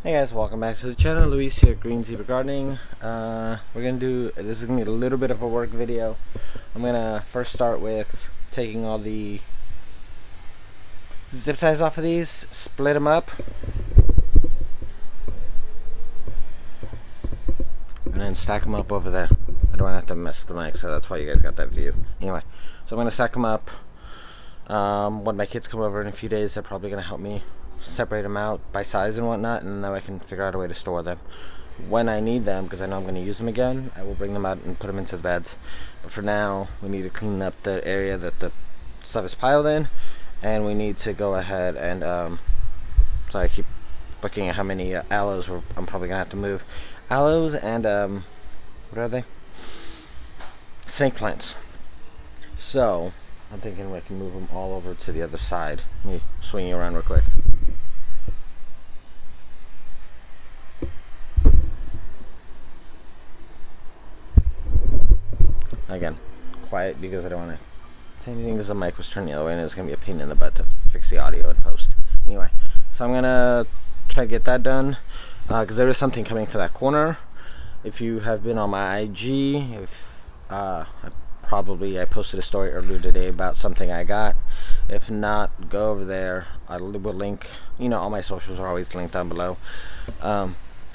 Hey guys, welcome back to the channel. Luis here, Green Zebra Gardening. This is gonna be a little bit of a work video. I'm gonna first start with taking all the zip ties off of these, split them up, and then stack them up over there. I don't have to mess with the mic, so that's why you guys got that view. Anyway, so I'm gonna stack them up. When my kids come over in a few days, they're probably gonna help me separate them out by size and whatnot, and then I can figure out a way to store them when I need them, because I know I'm going to use them again. I will bring them out and put them into the beds, but for now we need to clean up the area that the stuff is piled in, and we need to go ahead and so I keep looking at how many aloes I'm probably gonna have to move. Aloes and what are they? Snake plants. So I'm thinking I can move them all over to the other side. Let me swing you around real quick. Again, quiet because I don't want to say anything because the mic was turned the other way and it's going to be a pain in the butt to fix the audio in post. Anyway, so I'm going to try to get that done because there is something coming for that corner. If you have been on my IG, I posted a story earlier today about something I got. If not, go over there. I will link, all my socials are always linked down below.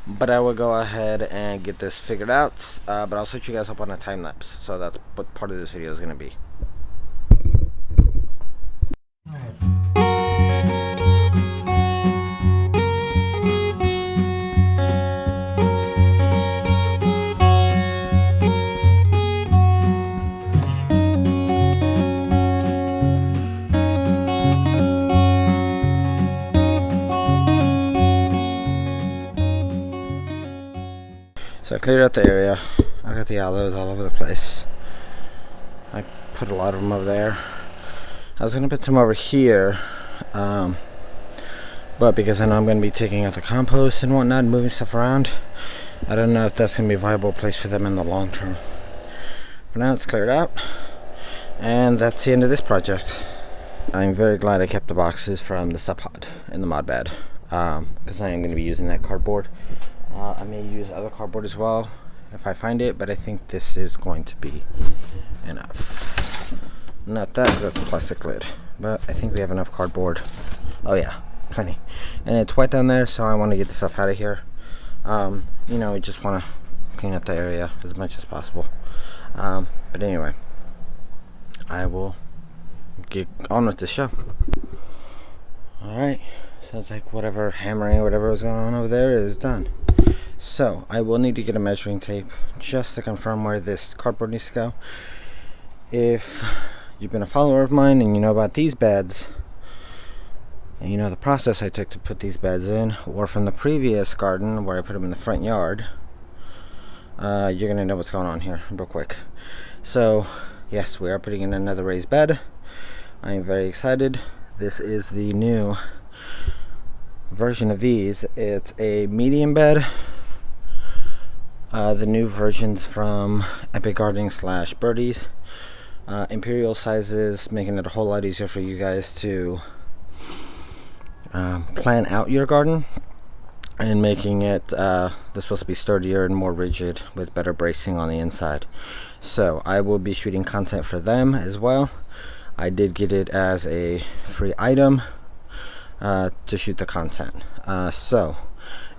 But I will go ahead and get this figured out, but I'll set you guys up on a time lapse, so that's what part of this video is going to be. So I cleared out the area. I got the aloes all over the place. I put a lot of them over there. I was gonna put some over here, but because I know I'm gonna be taking out the compost and whatnot, and moving stuff around, I don't know if that's gonna be a viable place for them in the long term. For now, it's cleared out, and that's the end of this project. I'm very glad I kept the boxes from the sub pod in the mod bed, because I am gonna be using that cardboard. I may use other cardboard as well if I find it, but I think this is going to be enough. Not that, that's a plastic lid, but I think we have enough cardboard. Oh yeah, plenty. And it's wet down there, so I want to get this stuff out of here. We just want to clean up the area as much as possible. But anyway, I will get on with the show. Alright, sounds like whatever hammering or whatever was going on over there is done. So I will need to get a measuring tape just to confirm where this cardboard needs to go. If you've been a follower of mine and you know about these beds, and you know the process I took to put these beds in, or from the previous garden where I put them in the front yard, you're gonna know what's going on here real quick. So yes, we are putting in another raised bed. I am very excited. This is the new version of these. It's a medium bed. The new versions from Epic Gardening / Birdies. Imperial sizes, making it a whole lot easier for you guys to plan out your garden, and making it they're supposed to be sturdier and more rigid with better bracing on the inside. So I will be shooting content for them as well. I did get it as a free item to shoot the content. So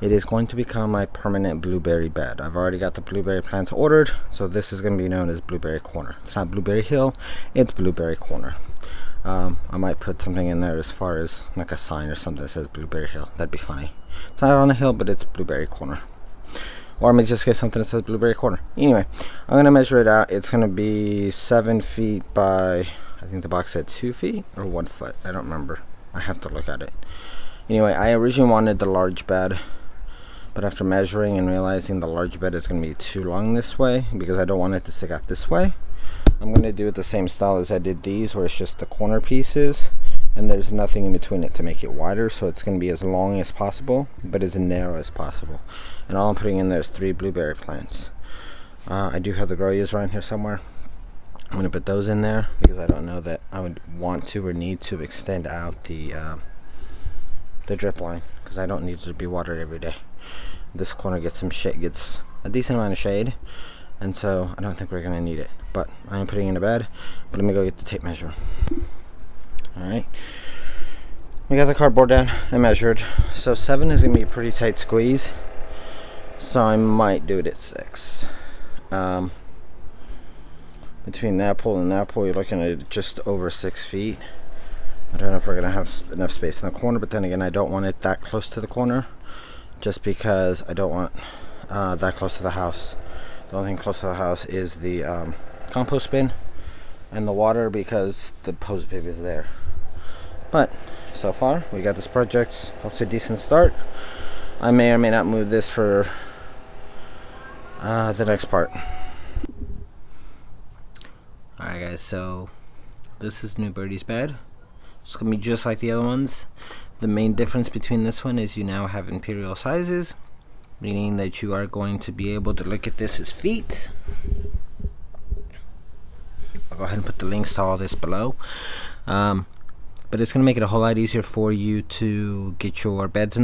it is going to become my permanent blueberry bed. I've already got the blueberry plants ordered, so this is going to be known as Blueberry Corner. It's not Blueberry Hill, it's Blueberry Corner. I might put something in there as far as like a sign or something that says Blueberry Hill. That'd be funny. It's not on a hill, but it's Blueberry Corner. Or I may just get something that says Blueberry Corner. Anyway, I'm going to measure it out. It's going to be 7 feet by, I think the box said 2 feet or 1 foot. I don't remember. I have to look at it. Anyway, I originally wanted the large bed, but after measuring and realizing the large bed is going to be too long this way, because I don't want it to stick out this way, I'm going to do it the same style as I did these, where it's just the corner pieces and there's nothing in between it to make it wider. So it's going to be as long as possible but as narrow as possible, and all I'm putting in there is 3 blueberry plants. I do have the growers around here somewhere. I'm going to put those in there because I don't know that I would want to or need to extend out the the drip line, because I don't need it to be watered every day. This corner gets a decent amount of shade, and so I don't think we're gonna need it. But I am putting it in a bed. But let me go get the tape measure. Alright. We got the cardboard down and measured. So 7 is gonna be a pretty tight squeeze. So I might do it at 6. Between that pole and that pole, you're looking at just over 6 feet. I don't know if we're gonna have enough space in the corner, but then again, I don't want it that close to the corner, just because I don't want that close to the house. The only thing close to the house is the compost bin and the water, because the post bib is there. But so far, we got this project off to a decent start. I may or may not move this for the next part. Alright guys, so this is New Birdie's bed. It's gonna be just like the other ones. The main difference between this one is you now have imperial sizes, meaning that you are going to be able to look at this as feet. I'll go ahead and put the links to all this below. But it's gonna make it a whole lot easier for you to get your beds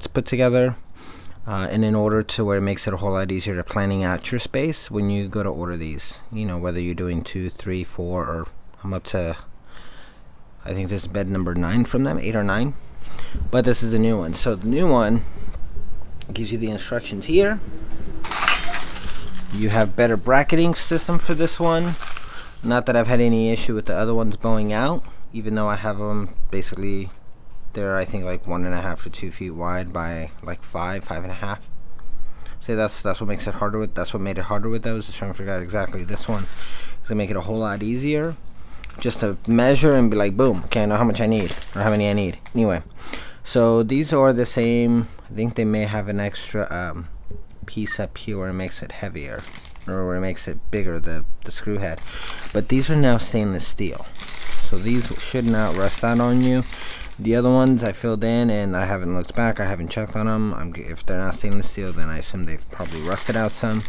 put together. And in order to where it makes it a whole lot easier to planning out your space when you go to order these, you know, whether you're doing 2, 3, 4, or I'm up to, I think this is bed number 9 from them, 8 or 9, but this is the new one. So the new one gives you the instructions here. You have better bracketing system for this one. Not that I've had any issue with the other ones bowing out, even though I have them basically, they're I think like 1.5 to 2 feet wide by like 5.5. See, that's what makes it harder with. That's what made it harder with those. Just trying to figure out exactly this one. It's gonna make it a whole lot easier, just to measure and be like, boom. Okay, I know how much I need or how many I need. Anyway, so these are the same. I think they may have an extra piece up here where it makes it heavier, or where it makes it bigger, the screw head. But these are now stainless steel, so these should not rust out on you. The other ones I filled in and I haven't looked back. I haven't checked on them. If they're not stainless steel, then I assume they've probably rusted out some.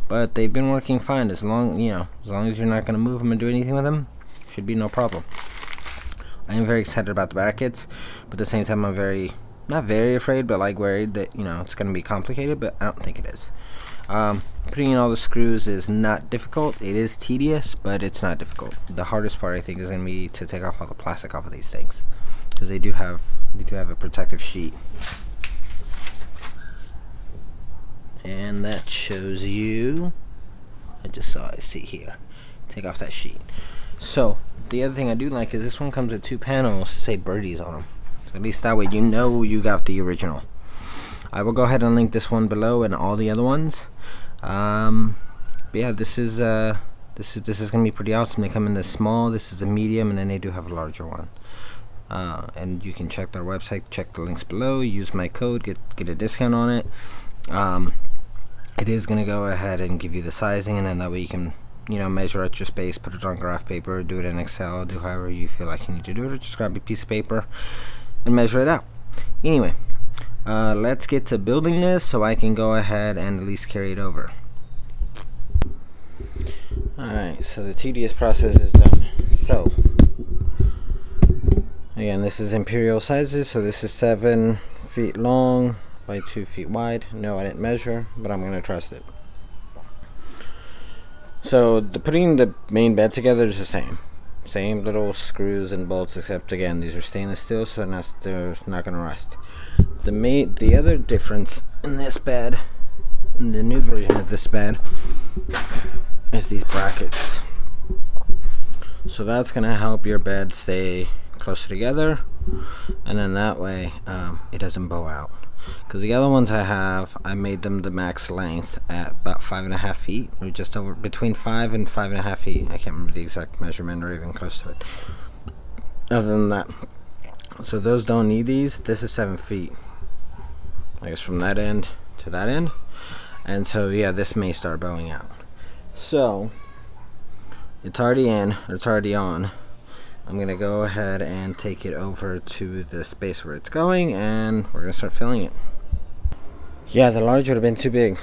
But they've been working fine as long as you're not going to move them and do anything with them. Should be no problem. I am very excited about the brackets, but at the same time I'm not very afraid, but like worried that it's going to be complicated. But I don't think it is. Putting in all the screws is not difficult. It is tedious, but it's not difficult. The hardest part I think is going to be to take off all the plastic off of these things, because they do have a protective sheet, and that shows you. I see here. Take off that sheet. So the other thing I do like is this one comes with 2 panels to say birdies on them. So at least that way you got the original. I will go ahead and link this one below and all the other ones. But yeah, this is gonna be pretty awesome. They come in this small, this is a medium, and then they do have a larger one. And you can check their website, check the links below, use my code, get a discount on it. It is going to go ahead and give you the sizing, and then that way you can measure out your space, put it on graph paper, do it in Excel, do however you feel like you need to do it, or just grab a piece of paper and measure it out. Anyway, let's get to building this so I can go ahead and at least carry it over. Alright, so the tedious process is done. So again, this is imperial sizes, so this is 7 feet long by 2 feet wide. No, I didn't measure, but I'm gonna trust it. So putting the main bed together is the same little screws and bolts, except again these are stainless steel, so they're not gonna rust. The other difference in this bed, in the new version of this bed, is these brackets. So that's gonna help your bed stay closer together, and then that way it doesn't bow out. Because the other ones I made them the max length at about 5.5 feet, or just over between 5 and 5.5 feet. I can't remember the exact measurement or even close to it. Other than that, so those don't need these. This is 7 feet, I guess, from that end to that end, and so yeah, this may start bowing out. So it's already in, or it's already on. I'm gonna go ahead and take it over to the space where it's going, and we're gonna start filling it. Yeah, the large would have been too big.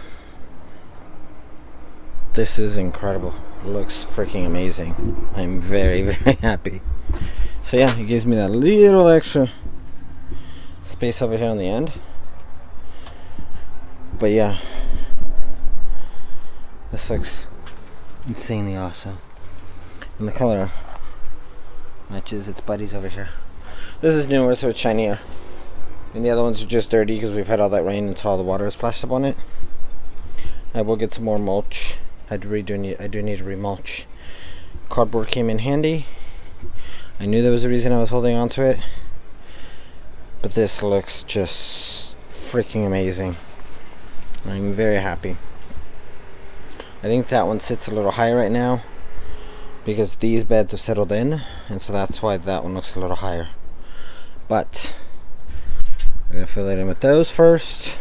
This is incredible. It looks freaking amazing. I'm very, very happy. So yeah, it gives me that little extra space over here on the end. But yeah, this looks insanely awesome. And the color matches its buddies over here. This is newer, so it's shinier. And the other ones are just dirty because we've had all that rain and so all the water is splashed up on it. I will get some more mulch. I do need to remulch. Cardboard came in handy. I knew there was a reason I was holding on to it. But this looks just freaking amazing. I'm very happy. I think that one sits a little higher right now because these beds have settled in, and so that's why that one looks a little higher. But I'm gonna fill it in with those first.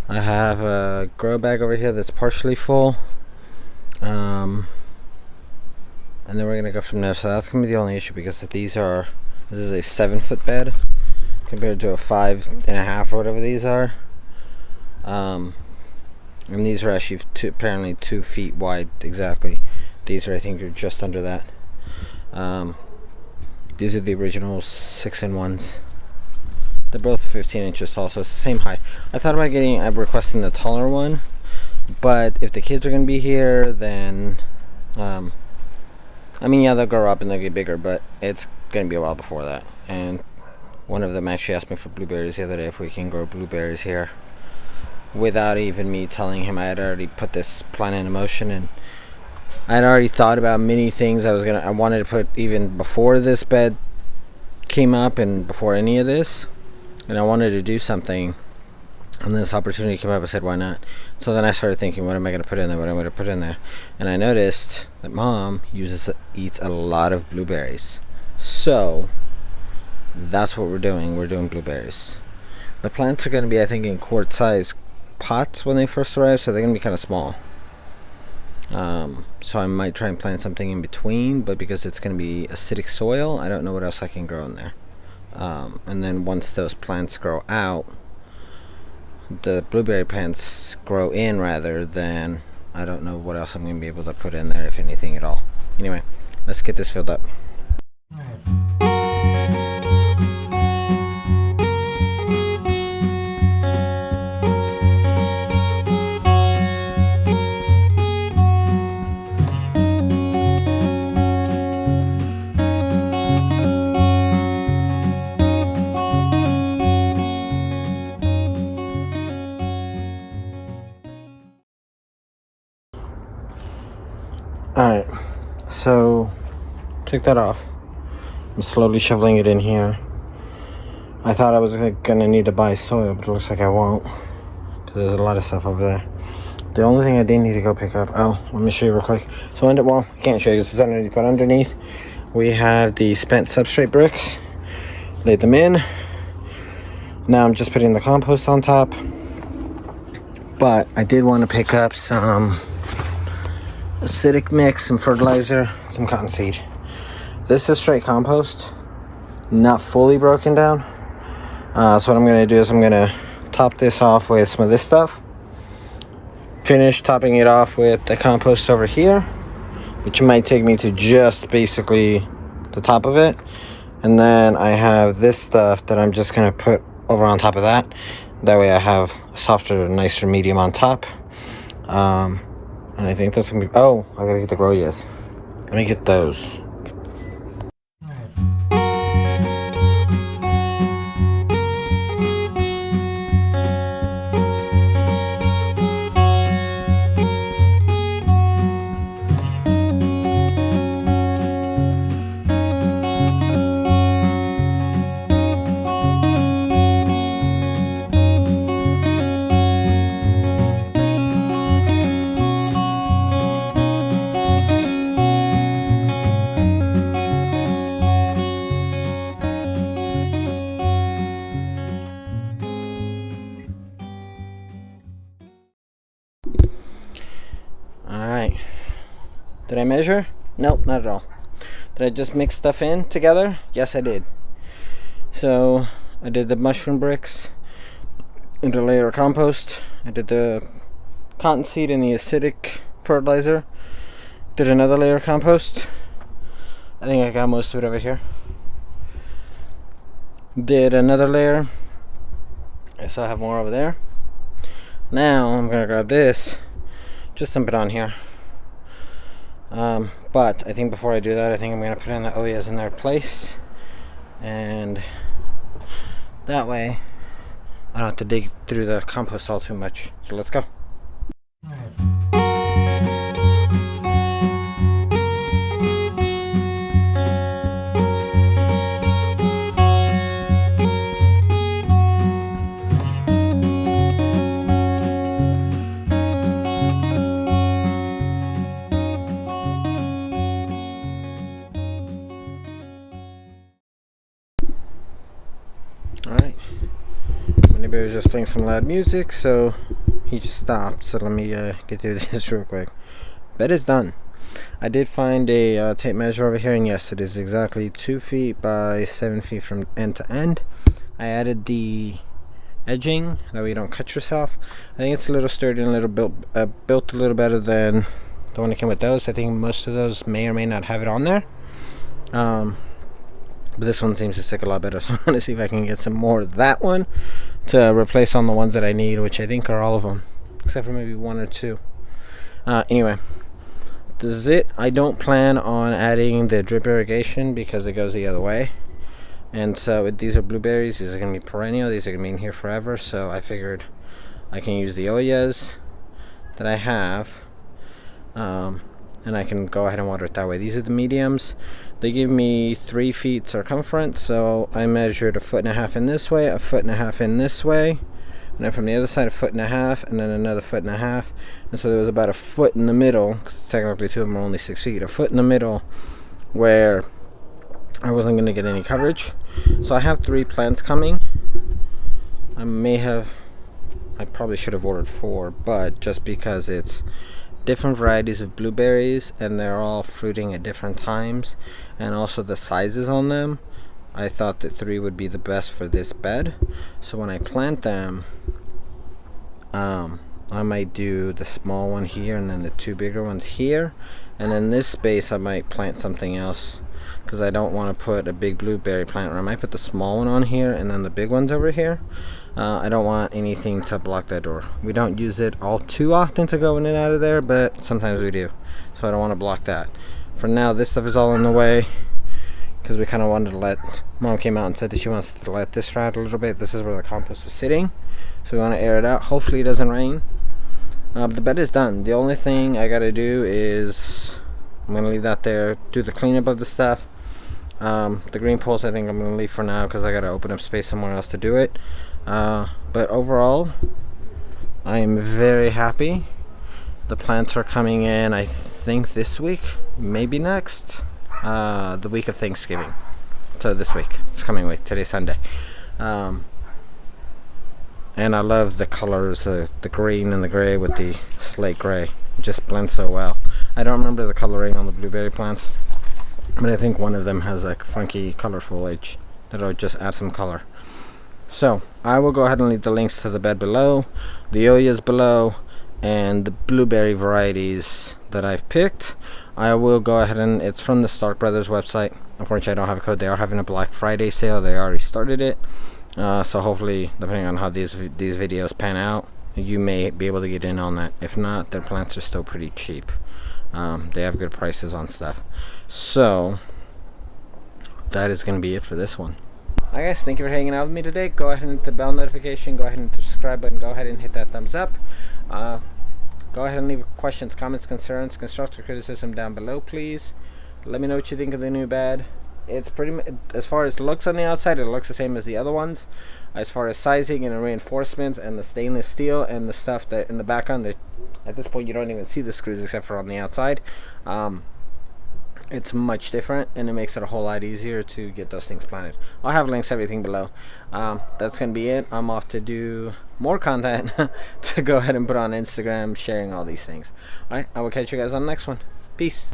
I have a grow bag over here that's partially full, and then we're gonna go from there. So that's gonna be the only issue because this is a 7-foot bed compared to a 5.5 or whatever these are. And these are actually apparently 2 feet wide exactly. These are, I think, are just under that. These are the original 6-in-1s. They're both 15 inches tall, so it's the same height. I thought about requesting the taller one, but if the kids are going to be here, then, I mean, yeah, they'll grow up and they'll get bigger, but it's going to be a while before that. And one of them actually asked me for blueberries the other day, if we can grow blueberries here, without even me telling him. I had already put this plan into motion, and I had already thought about many things I wanted to put even before this bed came up and before any of this. And I wanted to do something, and this opportunity came up. I said, why not? So then I started thinking, what am I going to put in there? What am I going to put in there? And I noticed that Mom eats a lot of blueberries. So that's what we're doing. We're doing blueberries. The plants are going to be, I think, in quart-sized pots when they first arrive, so they're going to be kind of small. So I might try and plant something in between, but because it's going to be acidic soil, I don't know what else I can grow in there. And then once those plants grow out, the blueberry plants grow in rather, then I don't know what else I'm going to be able to put in there, if anything at all. Anyway, let's get this filled up. Alright, so took that off. I'm slowly shoveling it in here. I thought I was gonna need to buy soil, but it looks like I won't, because there's a lot of stuff over there. The only thing I did need to go pick up, let me show you real quick. So I can't show you because it's underneath, but underneath we have the spent substrate bricks. Laid them in. Now I'm just putting the compost on top. But I did want to pick up some acidic mix, some fertilizer, some cottonseed. This is straight compost, not fully broken down. So what I'm going to do is I'm going to top this off with some of this stuff. Finish topping it off with the compost over here, which might take me to just basically the top of it. And then I have this stuff that I'm just going to put over on top of that. That way I have a softer, nicer medium on top. And I think that's gonna be, I gotta get the Groyas. Let me get those. Alright. Did I measure? Nope, not at all. Did I just mix stuff in together? Yes, I did. So, I did the mushroom bricks into a layer of compost. I did the cottonseed and the acidic fertilizer. Did another layer of compost. I think I got most of it over here. Did another layer. I still have more over there. Now I'm gonna grab this, just dump it on here. But I think before I do that, I think I'm gonna put in the oyas in their place, and that way I don't have to dig through the compost all too much. So let's go. Alright, my neighbor was just playing some loud music, so he just stopped. So let me get through this real quick. Bed is done. I did find a tape measure over here, and yes, it is exactly 2 feet by 7 feet from end to end. I added the edging, that way you don't cut yourself. I think it's a little sturdy and a little built a little better than the one that came with those. I think most of those may or may not have it on there. But this one seems to stick a lot better, so I'm going to see if I can get some more of that one to replace on the ones that I need, which I think are all of them, except for maybe 1 or 2. Anyway, this is it. I don't plan on adding the drip irrigation because it goes the other way. And so these are blueberries. These are going to be perennial. These are going to be in here forever. So I figured I can use the oyas that I have, and I can go ahead and water it that way. These are the mediums. They give me 3 feet circumference, so I measured 1.5 feet in this way, 1.5 feet in this way, and then from the other side 1.5 feet, and then another 1.5 feet. And so there was about 1 foot in the middle, because technically 2 of them are only 6 feet, 1 foot in the middle where I wasn't going to get any coverage. So I have 3 plants coming. I probably should have ordered 4, but just because it's different varieties of blueberries and they're all fruiting at different times, and also the sizes on them, I thought that 3 would be the best for this bed. So when I plant them, I might do the small one here and then the 2 bigger ones here, and in this space I might plant something else, because I don't want to put a big blueberry plant, or I might put the small one on here and then the big ones over here. I don't want anything to block that door. We don't use it all too often to go in and out of there, but sometimes we do, so I don't want to block that. For now, this stuff is all in the way because we kind of wanted to let, Mom came out and said that she wants to let this dry out a little bit. This is where the compost was sitting, so we want to air it out. Hopefully it doesn't rain. The bed is done. The only thing I gotta do is, I'm gonna leave that there, do the cleanup of the stuff. The green poles I think I'm gonna leave for now because I gotta open up space somewhere else to do it. But overall, I am very happy. The plants are coming in, I think this week, maybe next, the week of Thanksgiving. So this week, this coming week, today's Sunday. And I love the colors, the green and the gray with the slate gray. It just blends so well. I don't remember the coloring on the blueberry plants, but I think one of them has like funky color foliage that'll just add some color. So I will go ahead and leave the links to the bed below, the oyas below, and the blueberry varieties that I've picked. I will go ahead and, it's from the Stark Brothers website. Unfortunately I don't have a code. They are having a Black Friday sale. They already started it. So hopefully, depending on how these videos pan out, you may be able to get in on that. If not, their plants are still pretty cheap. They have good prices on stuff. So that is going to be it for this one. Alright guys, thank you for hanging out with me today. Go ahead and hit the bell notification, go ahead and hit the subscribe button, go ahead and hit that thumbs up. Go ahead and leave questions, comments, concerns, constructive criticism down below, please. Let me know what you think of the new bed. It's pretty much, as far as looks on the outside, it looks the same as the other ones. As far as sizing and reinforcements and the stainless steel and the stuff that in the background, that at this point you don't even see the screws except for on the outside. It's much different, and it makes it a whole lot easier to get those things planted. I'll have links to everything below. That's gonna be it. I'm off to do more content to go ahead and put on Instagram, sharing all these things. Alright, I will catch you guys on the next one. Peace.